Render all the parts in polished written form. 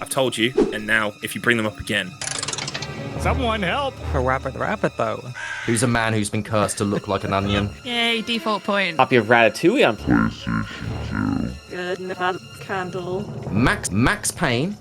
I've told you, and now if you bring them up again. Someone help! Parappa the rabbit, though. Who's a man who's been cursed to look like an onion? Yay, default point. Copy of Ratatouille on PlayStation 2. Good, Nevada candle. Max Payne.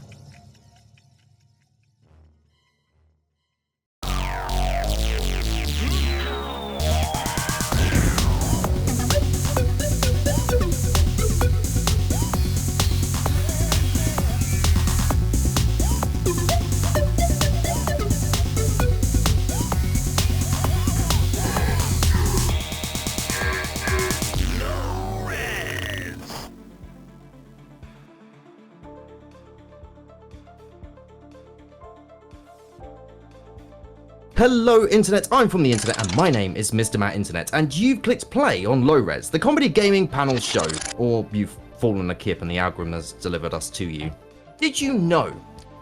Hello Internet, I'm from the Internet and my name is Mr. Matt Internet, and you've clicked play on Low Res, the comedy gaming panel show, or you've fallen a kip and the algorithm has delivered us to you. Did you know?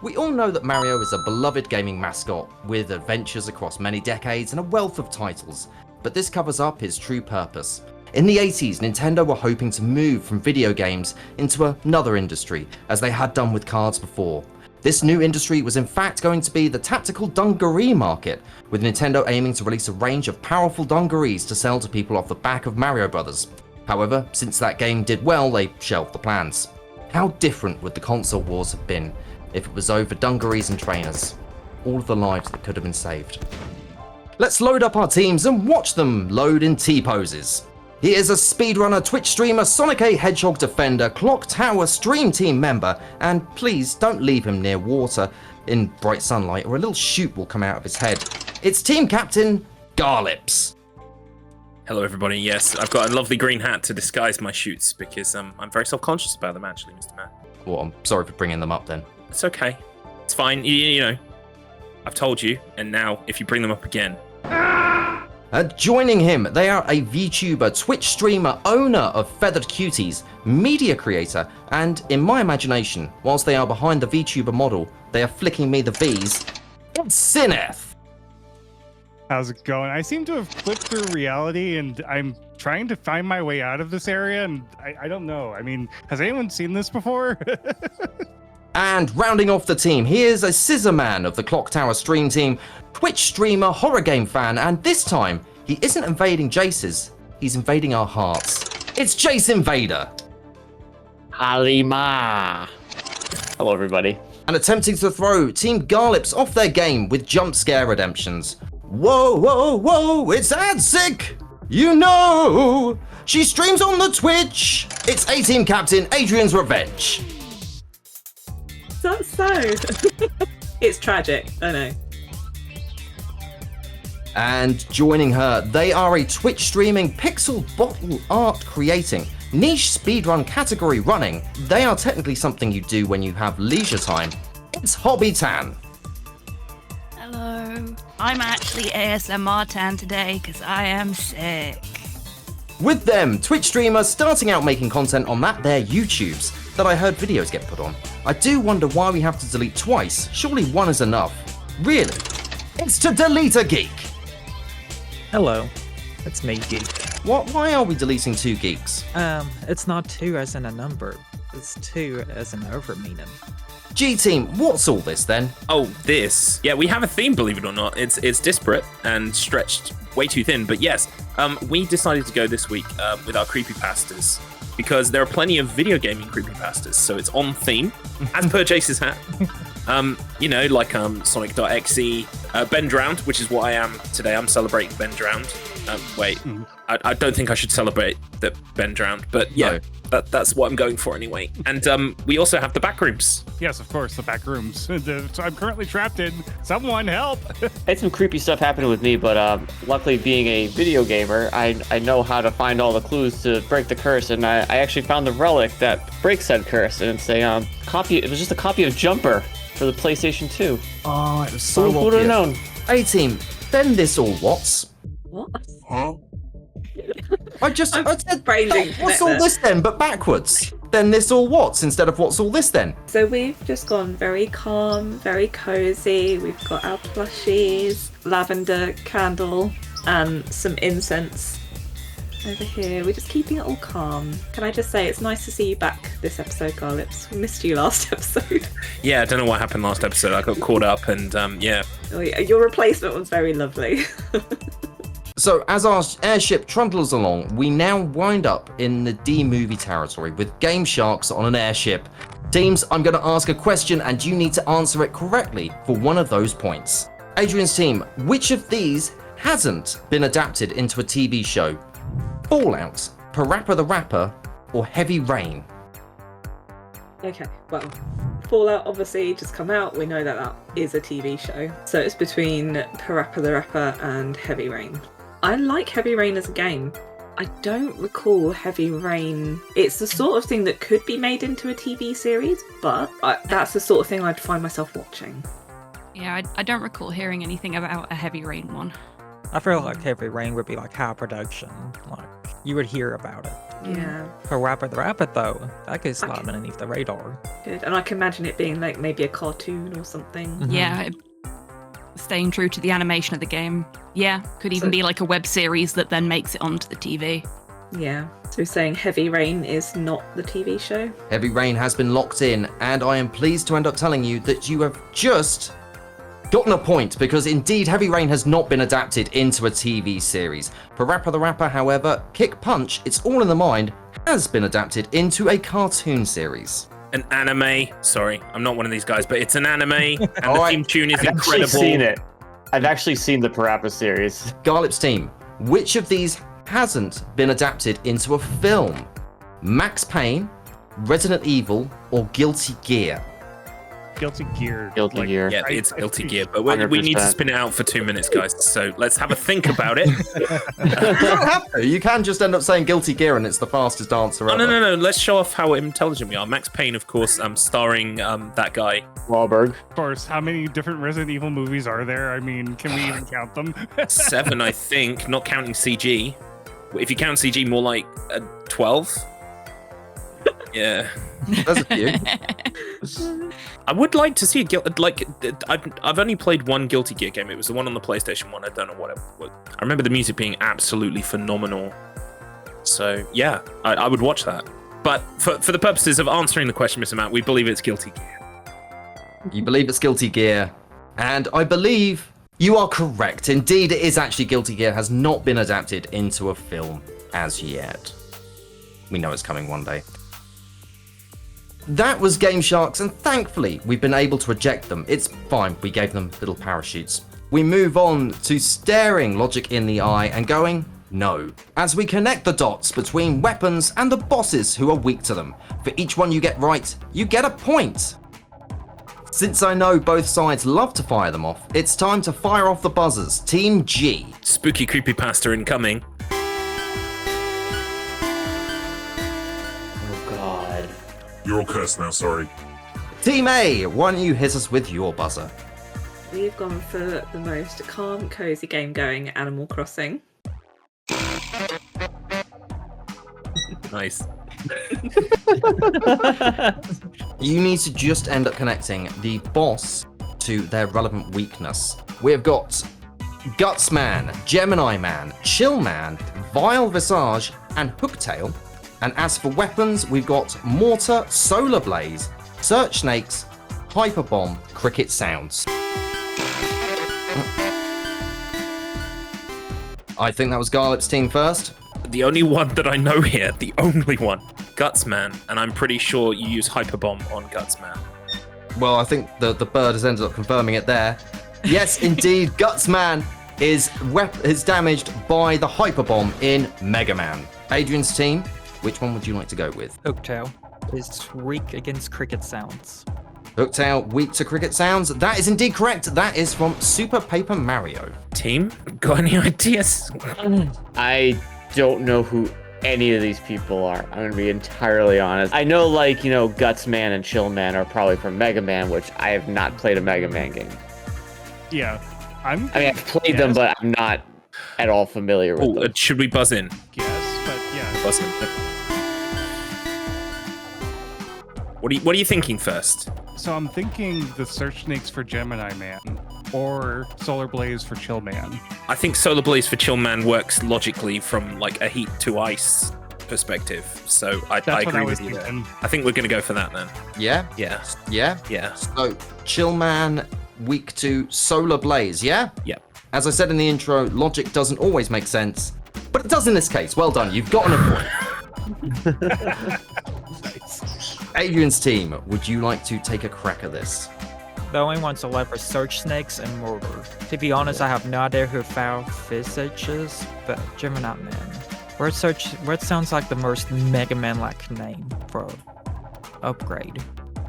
We all know that Mario is a beloved gaming mascot with adventures across many decades and a wealth of titles, but this covers up his true purpose. In the 80s, Nintendo were hoping to move from video games into another industry, as they had done with cards before. This new industry was in fact going to be the tactical dungaree market, with Nintendo aiming to release a range of powerful dungarees to sell to people off the back of Mario Bros. However, since that game did well, they shelved the plans. How different would the console wars have been if it was over dungarees and trainers? All of the lives that could have been saved. Let's load up our teams and watch them load in T-poses. He is a speedrunner, Twitch streamer, Sonic a Hedgehog defender, Clock Tower stream team member, and please don't leave him near water in bright sunlight or a little shoot will come out of his head. It's team captain, Garlips. Hello everybody, yes, I've got a lovely green hat to disguise my shoots because I'm very self-conscious about them actually, Mr. Matt. Well, I'm sorry for bringing them up then. It's okay. It's fine, you know. I've told you, and now if you bring them up again. Joining him, they are a VTuber, Twitch streamer, owner of Feathered Cuties, media creator, and in my imagination, whilst they are behind the VTuber model, they are flicking me the V's. It's Sineth! How's it going? I seem to have clicked through reality and I'm trying to find my way out of this area and I don't know. I mean, has anyone seen this before? And rounding off the team, he is a scissor man of the Clock Tower stream team, Twitch streamer, horror game fan, and this time, he isn't invading Jace's, he's invading our hearts. It's Jace Invader! Halima. Hello, everybody. And attempting to throw Team Garlips off their game with jump scare redemptions. Whoa, whoa, whoa, it's Adsick! You know! She streams on the Twitch! It's A-Team Captain Adrian's Revenge! That's so. It's tragic, I know. And joining her, they are a Twitch streaming, pixel bottle art creating, niche speedrun category running. They are technically something you do when you have leisure time. It's Hobby Tan. Hello. I'm actually ASMR Tan today because I am sick. With them, Twitch streamer starting out making content on their YouTubes that I heard videos get put on. I do wonder why we have to delete twice. Surely one is enough. Really? It's to delete a geek. Hello, it's me, Geek. Why are we deleting two geeks? It's not two as in a number. It's two as an over meaning. G-Team, what's all this then? Oh, this. Yeah, we have a theme, believe it or not. It's disparate and stretched way too thin, but yes, we decided to go this week with our creepypastas because there are plenty of video gaming creepypastas, so it's on theme, as per Jace's hat. You know, like Sonic.exe, Ben Drowned, which is what I am today. I'm celebrating Ben Drowned. I don't think I should celebrate that Ben Drowned, but yeah, no. That's what I'm going for anyway. And we also have the back rooms. Yes, of course, the back rooms. So I'm currently trapped in. Someone help! Had some creepy stuff happening with me, but luckily being a video gamer, I know how to find all the clues to break the curse, and I actually found the relic that breaks said curse, and it's a copy. It was just a copy of Jumper for the PlayStation 2. Oh, it was so Who would have known? A-Team, then this all what's? What? Huh? I said, Brainlink what's all this then, but backwards? Then this all what's instead of what's all this then? So we've just gone very calm, very cozy. We've got our plushies, lavender candle, and some incense. over here. We're just keeping it all calm. Can I just say it's nice to see you back this episode, Garlips. We missed you last episode. Yeah, I don't know what happened last episode. I got caught up and yeah. Oh, yeah. Your replacement was very lovely. So as our airship trundles along, we now wind up in the D-movie territory with Gamesharks on an airship. Teams, I'm going to ask a question and you need to answer it correctly for one of those points. Adrian's team, which of these hasn't been adapted into a TV show? Fallout, Parappa the Rapper, or Heavy Rain? Okay, well, Fallout obviously just come out. We know that that is a TV show. So it's between Parappa the Rapper and Heavy Rain. I like Heavy Rain as a game. I don't recall Heavy Rain. It's the sort of thing that could be made into a TV series, but that's the sort of thing I'd find myself watching. Yeah, I don't recall hearing anything about a Heavy Rain one. I feel like Heavy Rain would be like high production. Like, you would hear about it. Yeah. Parappa the Rapper, though, that could slide underneath the radar. Good. And I can imagine it being like maybe a cartoon or something. Mhm. Yeah, staying true to the animation of the game. Yeah, could even be like a web series that then makes it onto the TV. Yeah. So you're saying Heavy Rain is not the TV show? Heavy Rain has been locked in, and I am pleased to end up telling you that you have just gotten a point, because indeed Heavy Rain has not been adapted into a TV series. Parappa the Rapper, however, Kick Punch, It's All in the Mind, has been adapted into a cartoon series. An anime. Sorry, I'm not one of these guys, but it's an anime, and the theme tune is I've incredible. actually seen it. I've actually seen the Parappa series. Garlip's team, which of these hasn't been adapted into a film? Max Payne, Resident Evil, or Guilty Gear? Guilty Gear. Guilty Gear. Yeah, it's Guilty Gear, but we need to 100%. spin it out for 2 minutes, guys. So let's have a think about it. You don't have to. You can just end up saying Guilty Gear and it's the fastest answer Oh, ever. no. Let's show off how intelligent we are. Max Payne, of course, starring that guy. Wahlberg. Of course, how many different Resident Evil movies are there? I mean, can we even count them? 7, I think, not counting CG. If you count CG, more like 12. Yeah. There's a few. I would like to see I've only played one Guilty Gear game. It was the one on the PlayStation 1. I don't know what it was. I remember the music being absolutely phenomenal. So yeah, I would watch that. But for the purposes of answering the question, Mr. Matt, we believe it's Guilty Gear. You believe it's Guilty Gear, and I believe you are correct. Indeed, it is actually Guilty Gear has not been adapted into a film as yet. We know it's coming one day. That was Gamesharks, and thankfully we've been able to eject them. It's fine, we gave them little parachutes. We move on to staring logic in the eye and going, no, as we connect the dots between weapons and the bosses who are weak to them. For each one you get right, you get a point. Since I know both sides love to fire them off, it's time to fire off the buzzers. Team G. Spooky creepypasta incoming. Oh God. You're all cursed now, sorry. Team A, why don't you hit us with your buzzer? We've gone for the most calm, cozy game going, Animal Crossing. Nice. You need to just end up connecting the boss to their relevant weakness. We've got Guts Man, Gemini Man, Chill Man, Vile Visage, and Hooktail. And as for weapons, we've got Mortar, Solar Blaze, Search Snakes, Hyper Bomb, Cricket Sounds. I think that was Garlip's team first. The only one that I know here, the only one, Gutsman, and I'm pretty sure you use Hyperbomb on Gutsman. Well, I think the bird has ended up confirming it there. Yes, indeed, Gutsman is damaged by the Hyper Bomb in Mega Man. Adrian's team, which one would you like to go with? Hooktail is weak against cricket sounds. Hooktail, weak to cricket sounds. That is indeed correct. That is from Super Paper Mario. Team, got any ideas? I don't know who any of these people are. I'm gonna be entirely honest. I know, like, you know, Guts Man and Chill Man are probably from Mega Man, which I have not played a Mega Man game. Yeah, I mean, I've played them, but I'm not at all familiar with them. Should we buzz in? Yes, but yeah. Buzz in. What are you thinking first? So I'm thinking the Search Snakes for Gemini Man. or Solar Blaze for Chill Man? I think Solar Blaze for Chill Man works logically from like a heat to ice perspective. So I agree with you there. I think we're going to go for that then. Yeah? Yeah. Yeah? Yeah. So, Chill Man, week 2, Solar Blaze, yeah? Yeah. As I said in the intro, logic doesn't always make sense, but it does in this case. Well done, you've gotten a point. Nice. Adrian's team, would you like to take a crack at this? The only ones allowed were Search Snakes and Mortar. To be honest, I have no idea who Foul Visage is, but Gemini Man. Word sounds like the most Mega Man-like name for upgrade.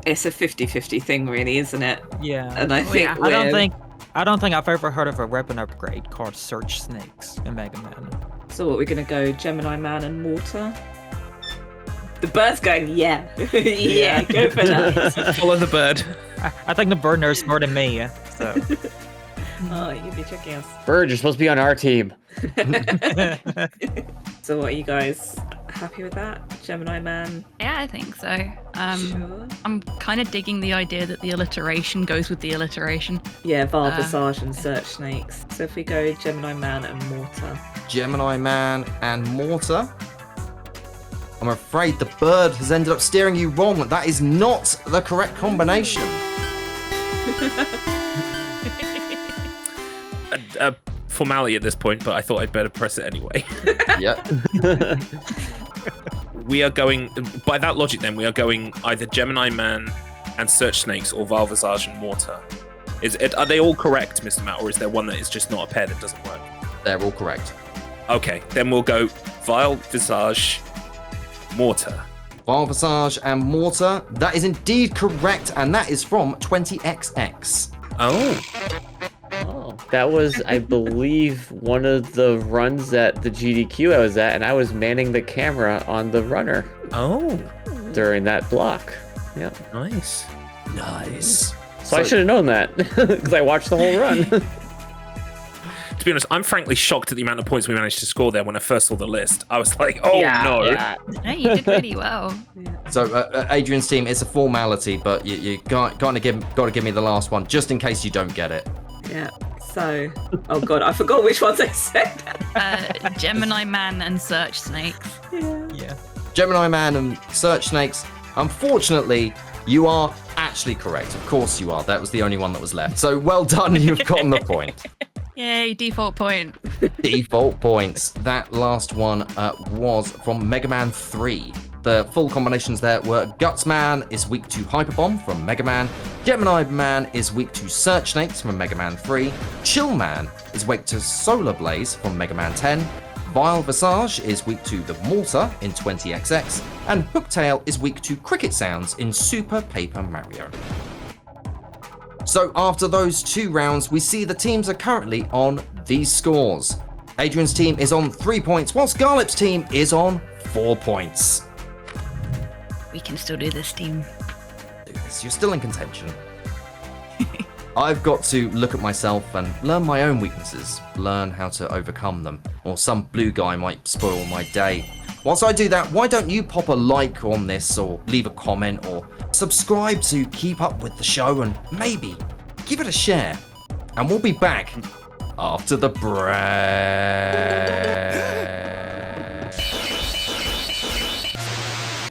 It's a 50-50 thing, really, isn't it? Yeah. And I think I don't think I've ever heard of a weapon upgrade called Search Snakes in Mega Man. So what, we're going to go Gemini Man and Mortar? The bird's going, yeah. Yeah, go for that. Follow the bird. I think the bird knows more than me, so. Oh, you'd be tricking us. Bird, you're supposed to be on our team. So what, are you guys happy with that? Gemini Man? Yeah, I think so. Sure. I'm kind of digging the idea that the alliteration goes with the alliteration. Yeah, Val Visage and Search Snakes. So if we go Gemini Man and Mortar. Gemini Man and Mortar. I'm afraid the bird has ended up steering you wrong. That is not the correct combination. A formality at this point, but I thought I'd better press it anyway. Yeah. We are going, by that logic then, we are going either Gemini Man and Search Snakes or Vile Visage and Mortar. Are they all correct, Mr. Matt, or is there one that is just not a pair that doesn't work? They're all correct. Okay, then we'll go Vile Visage, Mortar. Vile Visage and Mortar. That is indeed correct, and that is from 20XX. Oh. Oh, that was, I believe, one of the runs at the GDQ I was at, and I was manning the camera on the runner Oh. during that block. Yeah. Nice. Nice. So I should have known that, because I watched the whole run. To be honest, I'm frankly shocked at the amount of points we managed to score there when I first saw the list. I was like, oh no. Yeah. Hey, you did really well. So, Adrian's team, it's a formality, but you got to give me the last one, just in case you don't get it. Yeah. So, oh god, I forgot which ones I said. Gemini Man and Search Snakes. Yeah. Gemini Man and Search Snakes. Unfortunately, you are actually correct. Of course you are. That was the only one that was left. So well done, you've gotten the point. Yay, default point. Default points. That last one was from Mega Man 3. The full combinations there were Guts Man is weak to Hyper Bomb from Mega Man, Gemini Man is weak to Search Snakes from Mega Man 3, Chill Man is weak to Solar Blaze from Mega Man 10, Vile Visage is weak to the Mortar in 20XX, and Hooktail is weak to Cricket Sounds in Super Paper Mario. So after those 2 rounds, we see the teams are currently on these scores. Adrian's team is on 3 points, whilst Garlip's team is on 4 points. We can still do this, team. Do this. You're still in contention. I've got to look at myself and learn my own weaknesses, learn how to overcome them, or some blue guy might spoil my day. Whilst I do that, why don't you pop a like on this, or leave a comment, or subscribe to keep up with the show, and maybe give it a share. And we'll be back after the break.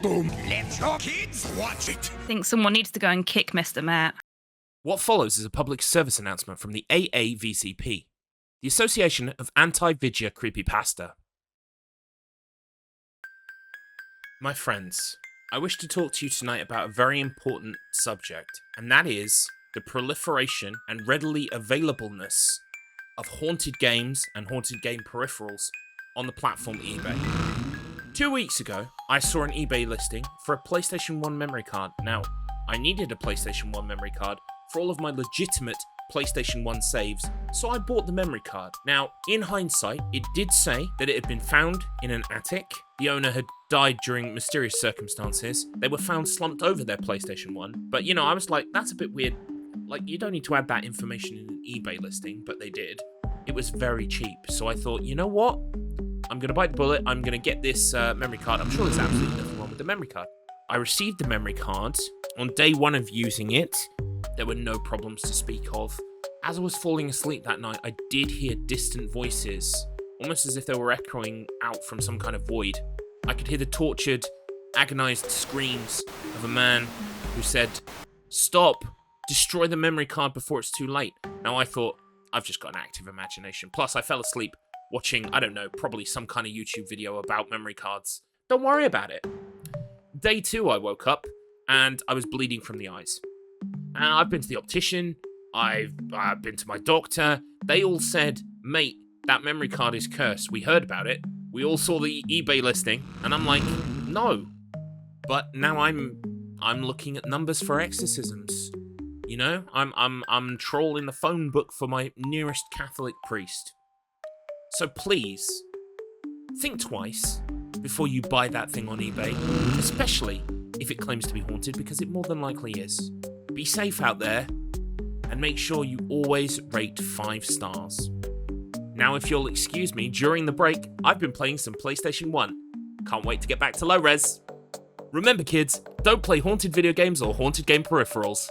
Boom. Let your kids watch it. I think someone needs to go and kick Mr. Matt. What follows is a public service announcement from the AAVCP, the Association of Anti-Vidya Creepypasta. My friends, I wish to talk to you tonight about a very important subject, and that is the proliferation and readily availableness of haunted games and haunted game peripherals on the platform eBay. 2 weeks ago, I saw an eBay listing for a PlayStation 1 memory card. Now, I needed a PlayStation 1 memory card for all of my legitimate PlayStation 1 saves, so I bought the memory card. Now, in hindsight, it did say that it had been found in an attic. The owner had died during mysterious circumstances. They were found slumped over their PlayStation 1. But, you know, I was like, that's a bit weird. Like, you don't need to add that information in an eBay listing, but they did. It was very cheap, so I thought, you know what? I'm going to bite the bullet. I'm going to get this memory card. I'm sure there's absolutely nothing wrong with the memory card. I received the memory card. On day 1 of using it, there were no problems to speak of. As I was falling asleep that night, I did hear distant voices, almost as if they were echoing out from some kind of void. I could hear the tortured, agonized screams of a man who said, "Stop! Destroy the memory card before it's too late." Now I thought, I've just got an active imagination. Plus, I fell asleep watching, I don't know, probably some kind of YouTube video about memory cards. Don't worry about it. Day 2, I woke up, and I was bleeding from the eyes. And I've been to the optician, I've been to my doctor. They all said, "Mate, that memory card is cursed. We heard about it. We all saw the eBay listing." And I'm like, no. But now I'm looking at numbers for exorcisms. You know, I'm trolling the phone book for my nearest Catholic priest. So please, think twice before you buy that thing on eBay, especially if it claims to be haunted, because it more than likely is. Be safe out there, and make sure you always rate 5 stars. Now, if you'll excuse me, during the break, I've been playing some PlayStation 1. Can't wait to get back to low res. Remember, kids, don't play haunted video games or haunted game peripherals.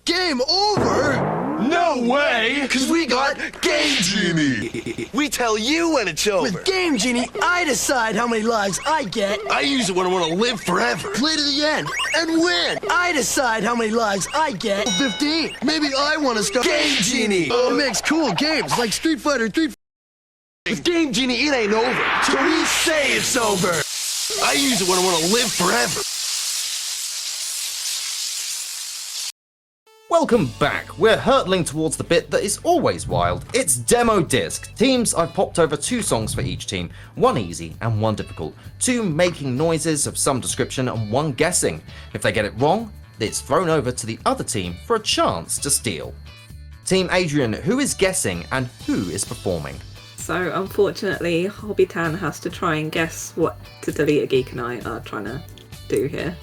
Game over? No way! Cause we got Game Genie! We tell you when it's over. With Game Genie, I decide how many lives I get. I use it when I want to live forever. Play to the end and win. I decide how many lives I get. 15. Maybe I want to start Game Genie. It makes cool games like Street Fighter 3. With Game Genie, it ain't over. So we say it's over. I use it when I want to live forever. Welcome back. We're hurtling towards the bit that is always wild. It's Demo Disc. Teams, I've popped over 2 songs for each team, 1 easy and 1 difficult, 2 making noises of some description and 1 guessing. If they get it wrong, it's thrown over to the other team for a chance to steal. Team Adrian, who is guessing and who is performing? So unfortunately, Hobbitan has to try and guess what To Delete a Geek and I are trying to do here.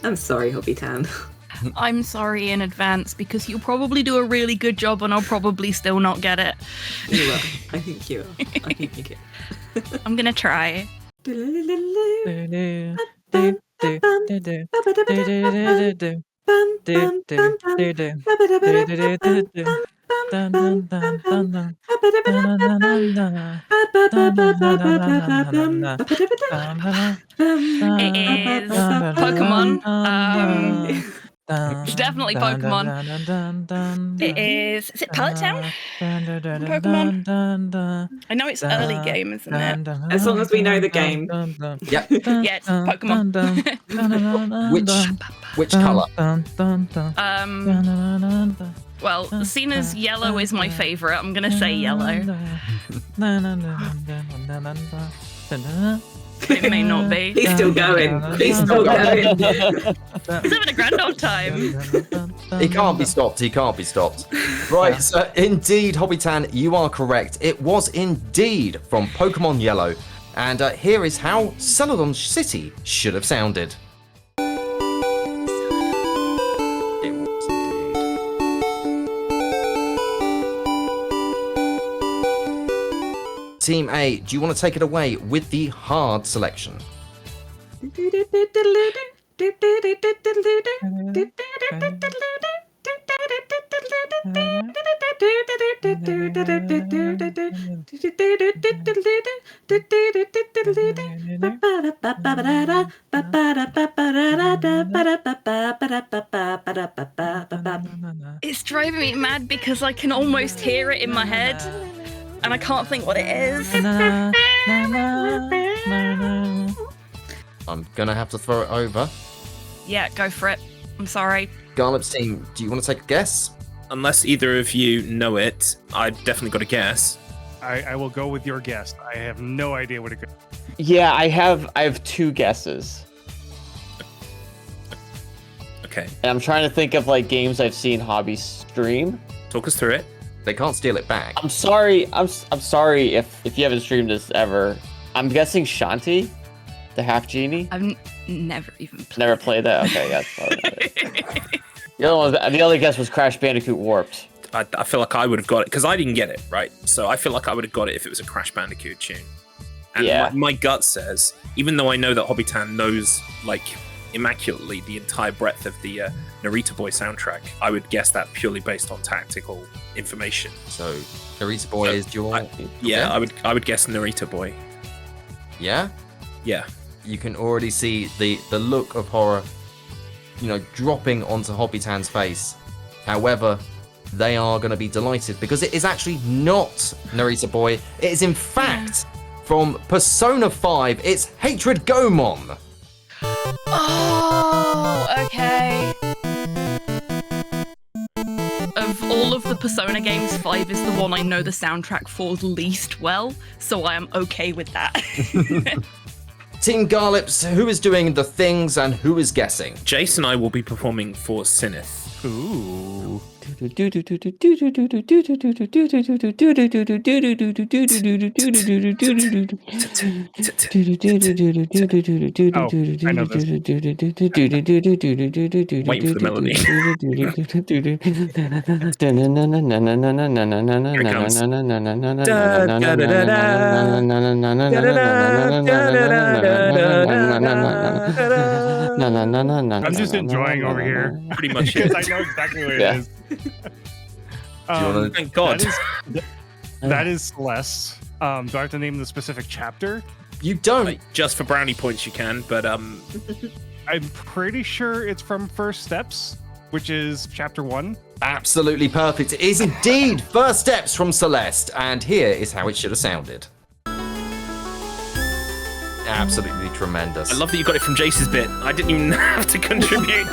I'm sorry, Hobbitan. I'm sorry in advance because you'll probably do a really good job and I'll probably still not get it. You will. I think you will. I think you can. I'm gonna try. It is Pokemon. It's definitely Pokemon. Is it Pallet Town? Pokemon? I know it's early game, isn't it? As long as we know the game. Yep. Yeah, it's Pokemon. Which colour? Well, seeing as yellow is my favourite, I'm gonna say yellow. It may not be. He's still going. He's still going. He's having a grand old time. He can't be stopped. He can't be stopped. Right, so indeed, Hobbitan, you are correct. It was indeed from Pokemon Yellow. And here is how Celadon City should have sounded. Team A, do you want to take it away with the hard selection? It's driving me mad because I can almost hear it in my head. And I can't think what it is. I'm gonna have to throw it over. Yeah, go for it. I'm sorry. Garlip's team, do you want to take a guess? Unless either of you know it, I've definitely got a guess. I will go with your guess. I have no idea what it goes. Yeah, I have 2 guesses. Okay. And I'm trying to think of like games I've seen Hobby stream. Talk us through it. They can't steal it back. I'm sorry. I'm sorry if you haven't streamed this ever. I'm guessing Shanti, the half genie. I've never even played. Never played that. Okay, that's probably not it. The other guess was Crash Bandicoot Warped. I feel like I would have got it because I didn't get it, right? So I feel like I would have got it if it was a Crash Bandicoot tune. And Yeah. my gut says, even though I know that Hobbitan knows like immaculately the entire breadth of the Naruto Boy soundtrack, I would guess that purely based on tactical information. So, Naruto Boy is your... Yeah, I would guess Naruto Boy. Yeah? Yeah. You can already see the look of horror, dropping onto Hobbitan's face. However, they are going to be delighted because it is actually not Naruto Boy. It is in fact from Persona 5. It's Hatred Gomon. Oh, okay. Of all of the Persona games, 5 is the one I know the soundtrack for least well, so I am okay with that. Team Garlips, who is doing the things and who is guessing? Jace and I will be performing for Sinith. Ooh. Waiting for the melody. I'm just enjoying over here. Pretty much because it. I know exactly what it Yeah. is. Thank God. That is Celeste. Do I have to name the specific chapter? You don't. Like, just for brownie points you can, but I'm pretty sure it's from First Steps, which is chapter 1. Absolutely perfect. It is indeed First Steps from Celeste, and here is how it should have sounded. Absolutely tremendous. I love that you got it from Jace's bit. I didn't even have to contribute.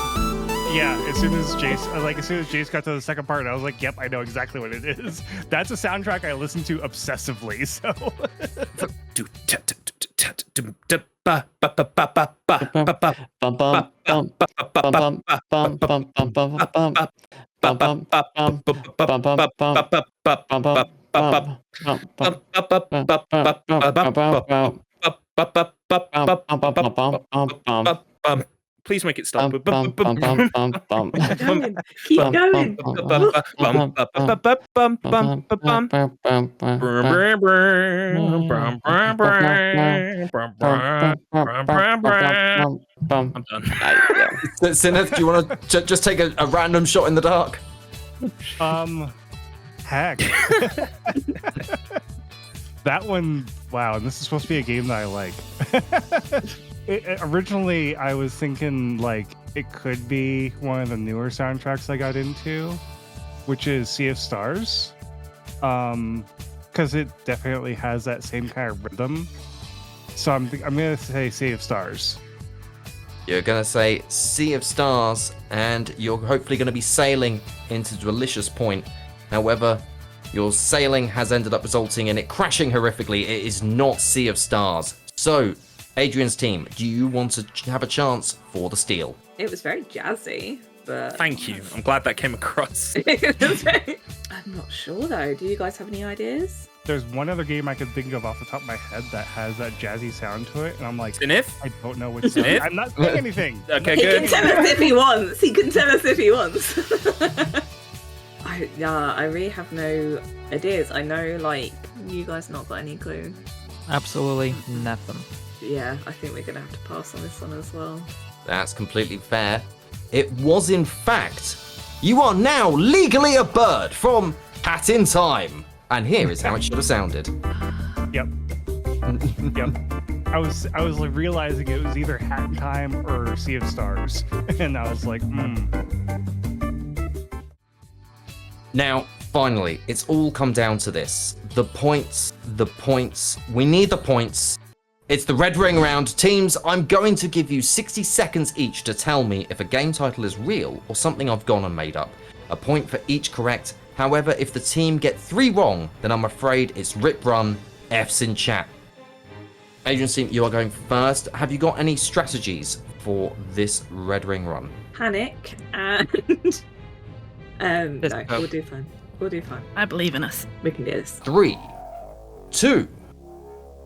Yeah, as soon as Jace got to the second part, I was like, yep, I know exactly what it is. That's a soundtrack I listen to obsessively, so. Please make it stop. Keep going. Keep going. I'm done. Sineth, do you want to just take a random shot in the dark? Heck. That one, wow, and this is supposed to be a game that I like. Originally, I was thinking like it could be one of the newer soundtracks I got into, which is Sea of Stars, because it definitely has that same kind of rhythm. So I'm gonna say Sea of Stars. You're gonna say Sea of Stars, and you're hopefully gonna be sailing into Delicious Point. However, your sailing has ended up resulting in it crashing horrifically. It is not Sea of Stars. So, Adrian's team, do you want to have a chance for the steal? It was very jazzy, but... Thank you. I'm glad that came across. I'm not sure, though. Do you guys have any ideas? There's one other game I can think of off the top of my head that has that jazzy sound to it, and I'm like, Sinith? I don't know what to I'm not saying anything. Okay, He good. can tell us if he wants. He can tell us if he wants. I really have no ideas. I know, like, you guys not got any clue. Absolutely nothing. Yeah, I think we're going to have to pass on this one as well. That's completely fair. It was in fact, you are now legally a bird from Hat in Time. And here is how it should have sounded. Yep. Yep. I was like realizing it was either Hat in Time or Sea of Stars. And I was like, Now, finally, it's all come down to this. The points. We need the points. It's the red ring round. Teams, I'm going to give you 60 seconds each to tell me if a game title is real or something I've gone and made up. A point for each correct. However, if the team get 3 wrong, then I'm afraid it's rip run, F's in chat. Adrian's team, you are going first. Have you got any strategies for this red ring run? Panic and... no, we'll do fine. We'll do fine. I believe in us. We can do this. 3, 2,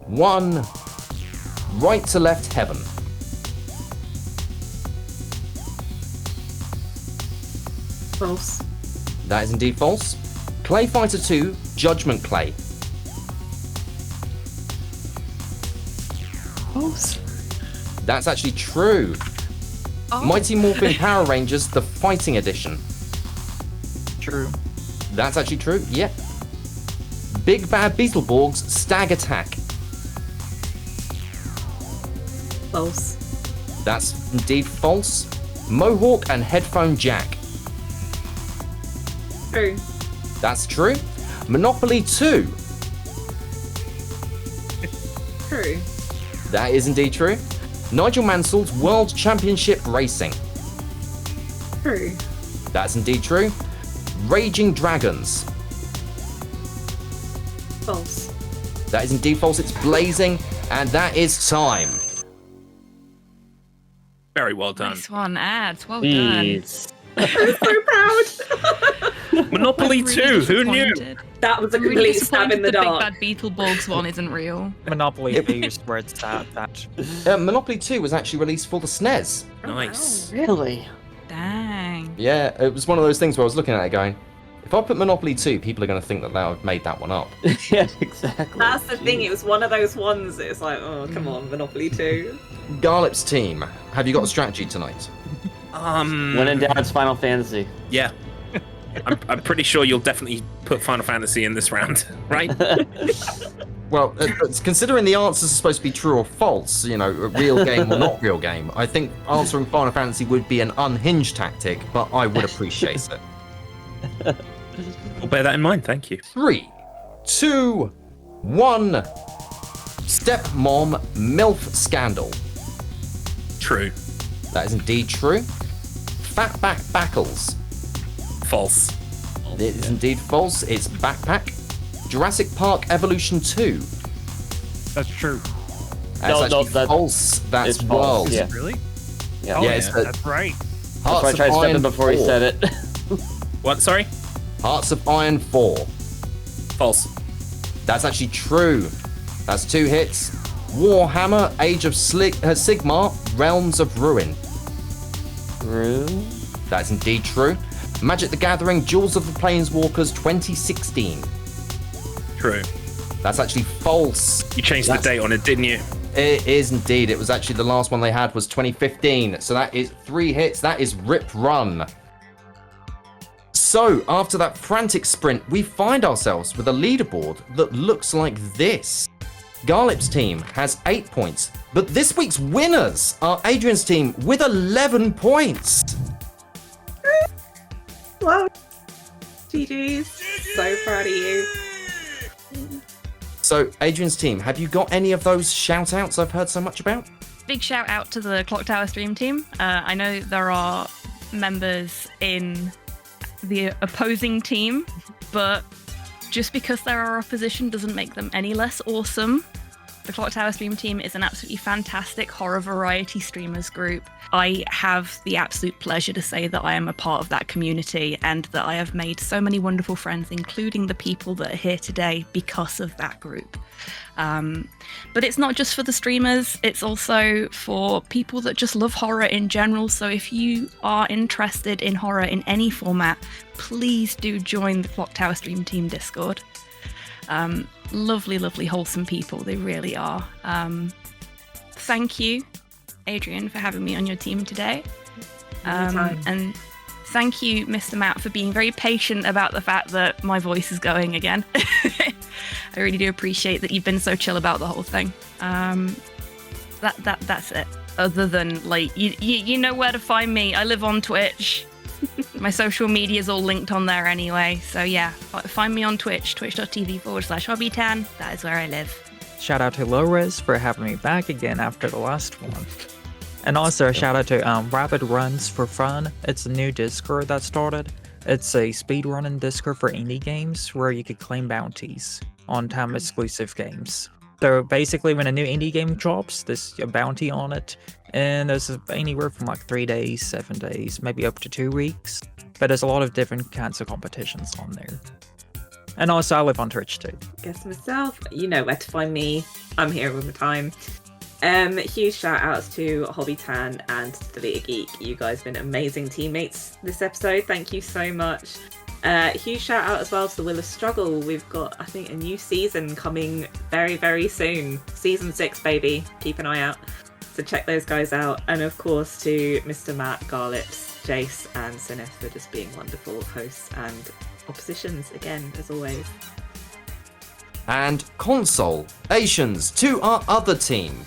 1. Right to left heaven. False. That is indeed false. Clay Fighter 2, Judgment Clay. False. That's actually true. Oh. Mighty Morphin Power Rangers, the Fighting Edition. True. That's actually true, yep. Big Bad Beetleborgs, Stag Attack. False. That's indeed false. Mohawk and Headphone Jack. True. That's true. Monopoly 2. True. That is indeed true. Nigel Mansell's World Championship Racing. True. That's indeed true. Raging Dragons. False. That is indeed false. It's Blazing, and that is time. Very well done. Nice one, ads. Well Jeez. I'm so proud. Monopoly done. 2. Who knew? Disappointed. That was a I'm really complete stab disappointed in the Big dark. Bad Beetleborgs one isn't real. Monopoly is where it's at. That. Monopoly 2 was actually released for the SNES. Nice. Really? Dang. Yeah, it was one of those things where I was looking at it going, if I put Monopoly 2, people are going to think that I've made that one up. Yeah, exactly. That's the thing, it was one of those ones, it's like, oh, come on, Monopoly 2. Garlip's team, have you got a strategy tonight? When in doubt, it's Final Fantasy. Yeah. I'm pretty sure you'll definitely put Final Fantasy in this round, right? Well, considering the answers are supposed to be true or false, you know, a real game or not real game, I think answering Final Fantasy would be an unhinged tactic, but I would appreciate it. We'll bear that in mind, thank you. 3, 2, 1. Stepmom MILF Scandal. True. That is indeed true. Fatback Backles. False. It is indeed false. It's Backpack. Jurassic Park Evolution 2. That's true. That's actually that's false. That's it's false, World. yeah. Really? Yeah. Oh, Yeah, yeah, it's that's right. That's why I Hearts tried of stepping Iron before he 4. said it. What, sorry? Hearts of Iron 4. False. That's actually true. That's 2 hits. Warhammer Age of Sigmar Realms of Ruin. True. That's indeed true. Magic the Gathering Jewels of the Planeswalkers 2016. True. That's actually false. You changed the date on it, didn't you? It is indeed. It was actually the last one they had was 2015. So that is 3 hits. That is Rip Run. So after that frantic sprint, we find ourselves with a leaderboard that looks like this. Garlip's team has 8 points, but this week's winners are Adrian's team with 11 points. Wow. GG's. So proud of you. So Adrian's team, have you got any of those shout outs I've heard so much about? Big shout out to the Clock Tower stream team. I know there are members in the opposing team, but just because they're our opposition doesn't make them any less awesome. The Clock Tower stream team is an absolutely fantastic horror variety streamers group. I have the absolute pleasure to say that I am a part of that community and that I have made so many wonderful friends, including the people that are here today because of that group. But it's not just for the streamers, it's also for people that just love horror in general. So if you are interested in horror in any format, please do join the Clock Tower stream team Discord. Lovely, lovely, wholesome people. They really are. Thank you, Adrian, for having me on your team today. And thank you, Mr. Matt, for being very patient about the fact that my voice is going again. I really do appreciate that you've been so chill about the whole thing. That's it. Other than, like, you know where to find me. I live on Twitch. My social media is all linked on there anyway. So yeah, find me on Twitch, twitch.tv/hobbytan. That is where I live. Shout out to Low Res for having me back again after the last one. And also a shout out to Rapid Runs for Fun. It's a new Discord that started. It's a speedrunning Discord for indie games where you could claim bounties on time exclusive games. So basically when a new indie game drops, there's a bounty on it. And there's anywhere from like 3 days, 7 days, maybe up to 2 weeks. But there's a lot of different kinds of competitions on there. And also I live on Twitch too. Guess myself, you know where to find me. I'm here all the time. Huge shout outs to Hobbytan and Delete a Geek. You guys have been amazing teammates this episode. Thank you so much. Huge shout out as well to the Will of Struggle. We've got, I think, a new season coming very, very soon. Season 6, baby. Keep an eye out. So check those guys out. And of course to Mr. Matt, Garlips, Jace, and Sineth for just being wonderful hosts and oppositions again, as always. And consolations to our other team.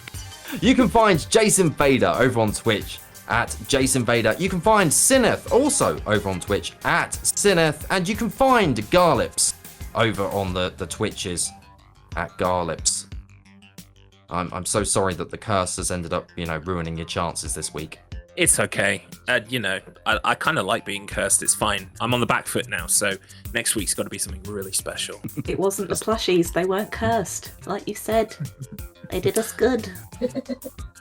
You can find Jason Vader over on Twitch at Jason Vader. You can find Sineth also over on Twitch at Sineth. And you can find Garlips over on the Twitches at Garlips. I'm so sorry that the curse has ended up, ruining your chances this week. It's okay. I kind of like being cursed. It's fine. I'm on the back foot now, so next week's got to be something really special. It wasn't the plushies. They weren't cursed. Like you said, they did us good.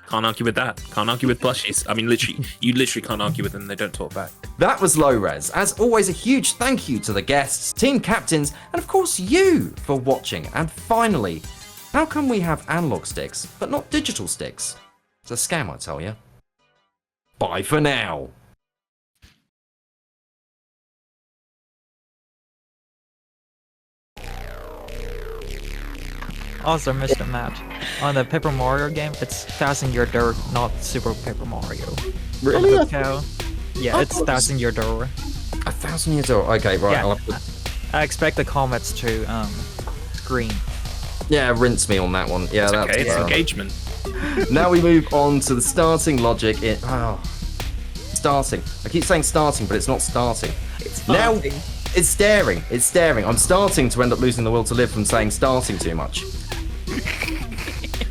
Can't argue with that. Can't argue with plushies. I mean, you literally can't argue with them. They don't talk back. That was Low Res. As always, a huge thank you to the guests, team captains, and of course you for watching. And finally, how come we have analog sticks, but not digital sticks? It's a scam, I tell you. Bye for now. Also, Mr. Matt, on the Paper Mario game, it's Thousand Year Door, not Super Paper Mario. Really? Yeah, it's Thousand Year Door. 1,000 years old. Okay, right. Yeah, I'll have to... I expect the comments to green. Yeah, rinse me on that one. Yeah, that's okay. It's engagement. Now we move on to the starting logic. Starting. I keep saying starting, but it's not starting. It's now farting. it's staring. It's staring. I'm starting to end up losing the will to live from saying starting too much.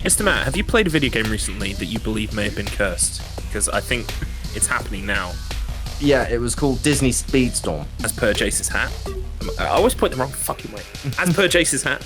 Mr. Matt, have you played a video game recently that you believe may have been cursed? Because I think it's happening now. Yeah, it was called Disney Speedstorm. As per Jace's hat. I always point the wrong fucking way. As per Jace's hat.